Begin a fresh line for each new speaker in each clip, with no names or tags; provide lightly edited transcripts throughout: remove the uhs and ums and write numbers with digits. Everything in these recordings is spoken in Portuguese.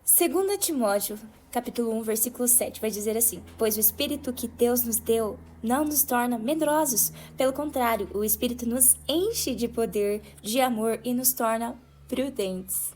2 Timóteo, capítulo 1, versículo 7, vai dizer assim: Pois o Espírito que Deus nos deu não nos torna medrosos. Pelo contrário, o Espírito nos enche de poder, de amor e nos torna prudentes.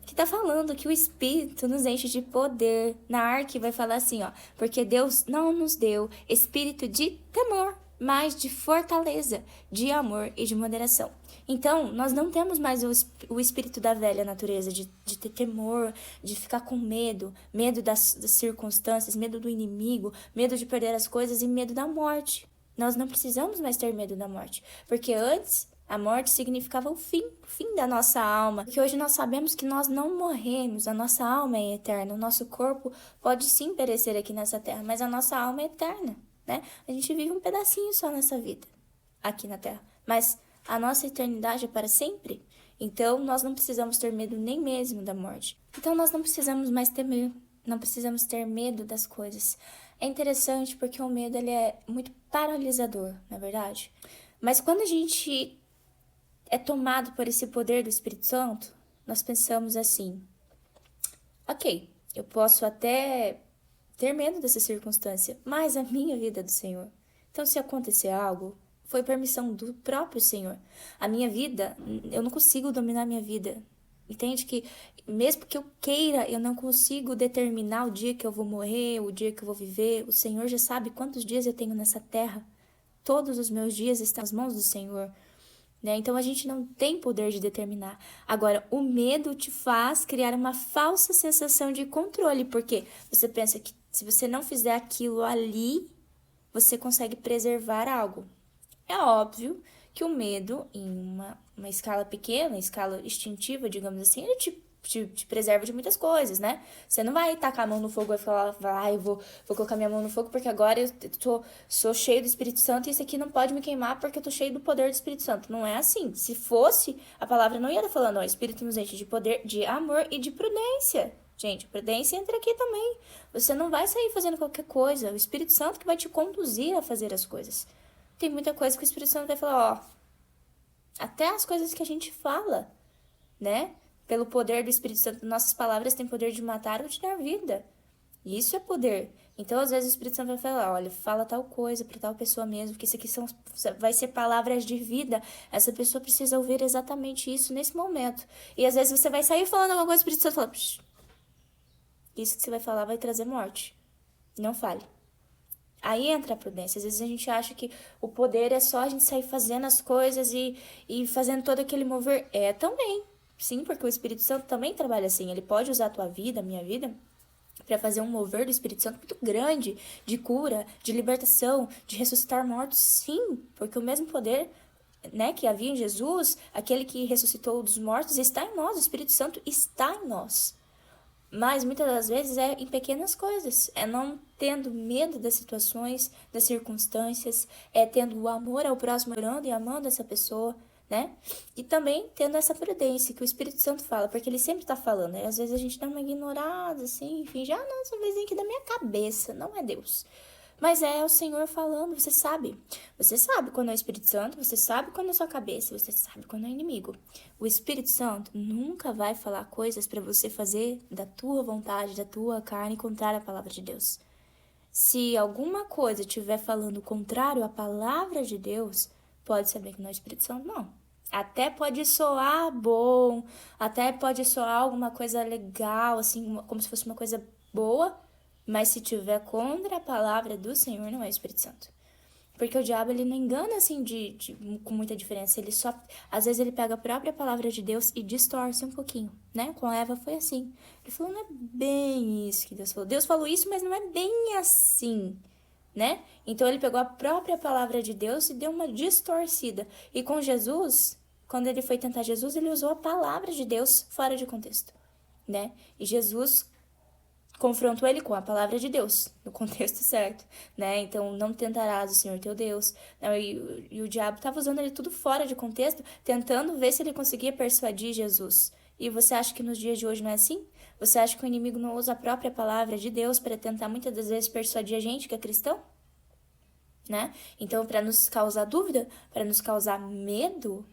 Que tá falando que o Espírito nos enche de poder. Na Arque vai falar assim, ó: Porque Deus não nos deu espírito de temor, mas de fortaleza, de amor e de moderação. Então, nós não temos mais o espírito da velha natureza, de ter temor, de ficar com medo, medo das circunstâncias, medo do inimigo, medo de perder as coisas e medo da morte. Nós não precisamos mais ter medo da morte, porque antes a morte significava o fim da nossa alma. Porque hoje nós sabemos que nós não morremos, a nossa alma é eterna. O nosso corpo pode sim perecer aqui nessa terra, mas a nossa alma é eterna, né? A gente vive um pedacinho só nessa vida, aqui na terra. Mas a nossa eternidade é para sempre. Então, nós não precisamos ter medo nem mesmo da morte. Então, nós não precisamos mais temer, não precisamos ter medo das coisas. É interessante porque o medo ele é muito paralisador, não é verdade? Mas quando a gente é tomado por esse poder do Espírito Santo, nós pensamos assim: ok, eu posso até ter medo dessa circunstância, mas a minha vida é do Senhor. Então, se acontecer algo, foi permissão do próprio Senhor. A minha vida, eu não consigo dominar a minha vida. Entende que mesmo que eu queira, eu não consigo determinar o dia que eu vou morrer, o dia que eu vou viver. O Senhor já sabe quantos dias eu tenho nessa terra. Todos os meus dias estão nas mãos do Senhor. Né? Então a gente não tem poder de determinar. Agora, o medo te faz criar uma falsa sensação de controle, porque você pensa que se você não fizer aquilo ali, você consegue preservar algo. É óbvio que o medo, em uma escala pequena, escala instintiva, digamos assim, ele te preserva de muitas coisas, né? Você não vai tacar a mão no fogo e falar, vai, vou colocar minha mão no fogo porque agora eu sou cheio do Espírito Santo e isso aqui não pode me queimar porque eu tô cheio do poder do Espírito Santo. Não é assim. Se fosse, a palavra não ia estar falando, ó, Espírito nos enche de poder, de amor e de prudência. Gente, prudência entra aqui também. Você não vai sair fazendo qualquer coisa. O Espírito Santo que vai te conduzir a fazer as coisas. Tem muita coisa que o Espírito Santo vai falar, ó, até as coisas que a gente fala, né? Pelo poder do Espírito Santo, nossas palavras têm poder de matar ou de dar vida. Isso é poder. Então, às vezes, o Espírito Santo vai falar, olha, fala tal coisa para tal pessoa mesmo, que isso aqui vai ser palavras de vida. Essa pessoa precisa ouvir exatamente isso nesse momento. E, às vezes, você vai sair falando alguma coisa, o Espírito Santo fala, isso que você vai falar vai trazer morte. Não fale. Aí entra a prudência. Às vezes a gente acha que o poder é só a gente sair fazendo as coisas e fazendo todo aquele mover. É também. Sim, porque o Espírito Santo também trabalha assim. Ele pode usar a tua vida, a minha vida, para fazer um mover do Espírito Santo muito grande, de cura, de libertação, de ressuscitar mortos. Sim, porque o mesmo poder, né, que havia em Jesus, aquele que ressuscitou dos mortos, está em nós. O Espírito Santo está em nós. Mas muitas das vezes é em pequenas coisas, é não tendo medo das situações, das circunstâncias, é tendo o amor ao próximo, orando e amando essa pessoa, né? E também tendo essa prudência que o Espírito Santo fala, porque ele sempre tá falando, né? Às vezes a gente dá uma ignorada, assim, enfim, já não, essa vez aqui da minha cabeça, não é Deus. Mas é o Senhor falando, você sabe. Você sabe quando é o Espírito Santo, você sabe quando é a sua cabeça, você sabe quando é o inimigo. O Espírito Santo nunca vai falar coisas para você fazer da tua vontade, da tua carne, contrário à palavra de Deus. Se alguma coisa estiver falando contrário à palavra de Deus, pode saber que não é o Espírito Santo, não. Até pode soar bom, até pode soar alguma coisa legal, assim, como se fosse uma coisa boa, mas se tiver contra a palavra do Senhor, não é o Espírito Santo. Porque o diabo, ele não engana, assim, com muita diferença. Ele só, às vezes, ele pega a própria palavra de Deus e distorce um pouquinho, né? Com Eva foi assim. Ele falou, não é bem isso que Deus falou. Deus falou isso, mas não é bem assim, né? Então, ele pegou a própria palavra de Deus e deu uma distorcida. E com Jesus, quando ele foi tentar Jesus, ele usou a palavra de Deus fora de contexto, né? E Jesus confrontou ele com a palavra de Deus, no contexto certo, né? Então, não tentarás o Senhor teu Deus. Né? E o diabo estava usando ele tudo fora de contexto, tentando ver se ele conseguia persuadir Jesus. E você acha que nos dias de hoje não é assim? Você acha que o inimigo não usa a própria palavra de Deus para tentar muitas das vezes persuadir a gente que é cristão? Né? Então, para nos causar dúvida, para nos causar medo,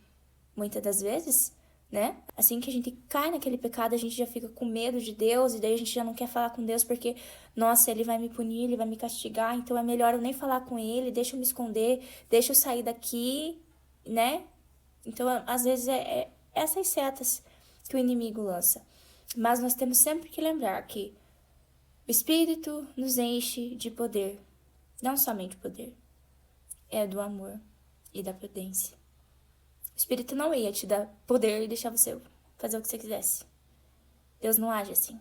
muitas das vezes, né? Assim que a gente cai naquele pecado, a gente já fica com medo de Deus, e daí a gente já não quer falar com Deus porque, nossa, ele vai me punir, ele vai me castigar, então é melhor eu nem falar com ele, deixa eu me esconder, deixa eu sair daqui, né? Então, às vezes, é essas setas que o inimigo lança. Mas nós temos sempre que lembrar que o Espírito nos enche de poder, não somente poder, é do amor e da prudência. O Espírito não ia te dar poder e deixar você fazer o que você quisesse. Deus não age assim.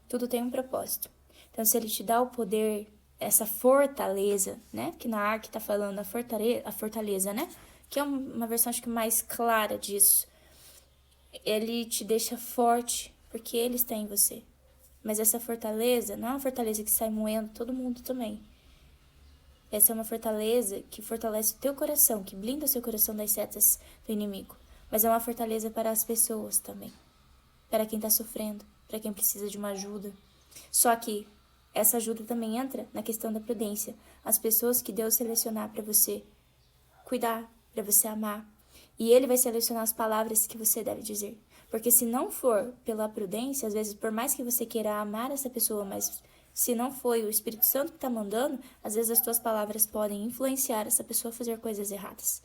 Tudo tem um propósito. Então, se ele te dá o poder, essa fortaleza, né? Que na arte tá falando a fortaleza, né? Que é uma versão, acho que mais clara disso. Ele te deixa forte, porque ele está em você. Mas essa fortaleza não é uma fortaleza que sai moendo todo mundo também. Essa é uma fortaleza que fortalece o teu coração, que blinda o seu coração das setas do inimigo. Mas é uma fortaleza para as pessoas também. Para quem está sofrendo, para quem precisa de uma ajuda. Só que essa ajuda também entra na questão da prudência. As pessoas que Deus selecionar para você cuidar, para você amar. E ele vai selecionar as palavras que você deve dizer. Porque se não for pela prudência, às vezes, por mais que você queira amar essa pessoa, mas se não foi o Espírito Santo que está mandando, às vezes as tuas palavras podem influenciar essa pessoa a fazer coisas erradas.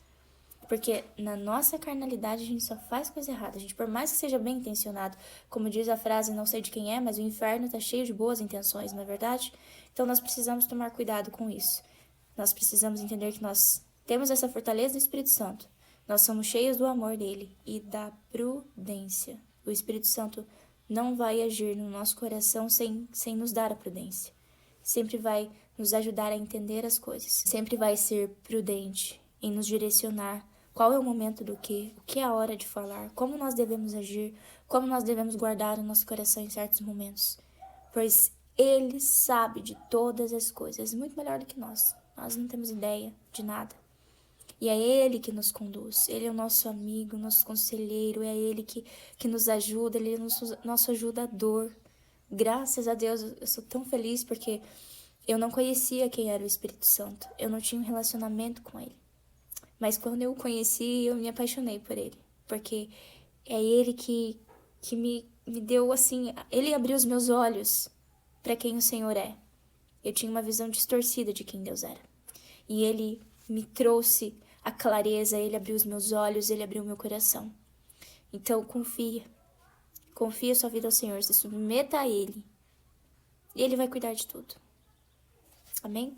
Porque na nossa carnalidade a gente só faz coisa errada. A gente, por mais que seja bem intencionado, como diz a frase, não sei de quem é, mas o inferno está cheio de boas intenções, não é verdade? Então nós precisamos tomar cuidado com isso. Nós precisamos entender que nós temos essa fortaleza do Espírito Santo. Nós somos cheios do amor dele e da prudência. O Espírito Santo não vai agir no nosso coração sem nos dar a prudência. Sempre vai nos ajudar a entender as coisas. Sempre vai ser prudente em nos direcionar qual é o momento do quê, o que é a hora de falar, como nós devemos agir, como nós devemos guardar o nosso coração em certos momentos. Pois ele sabe de todas as coisas, muito melhor do que nós. Nós não temos ideia de nada. E é ele que nos conduz, ele é o nosso amigo, nosso conselheiro, é ele que nos ajuda, ele é o nosso ajudador. Graças a Deus, eu sou tão feliz porque eu não conhecia quem era o Espírito Santo, eu não tinha um relacionamento com ele. Mas quando eu o conheci, eu me apaixonei por ele, porque é ele que me deu assim, ele abriu os meus olhos para quem o Senhor é. Eu tinha uma visão distorcida de quem Deus era. E ele me trouxe a clareza, ele abriu os meus olhos, ele abriu o meu coração. Então confia sua vida ao Senhor, se submeta a ele. E ele vai cuidar de tudo. Amém?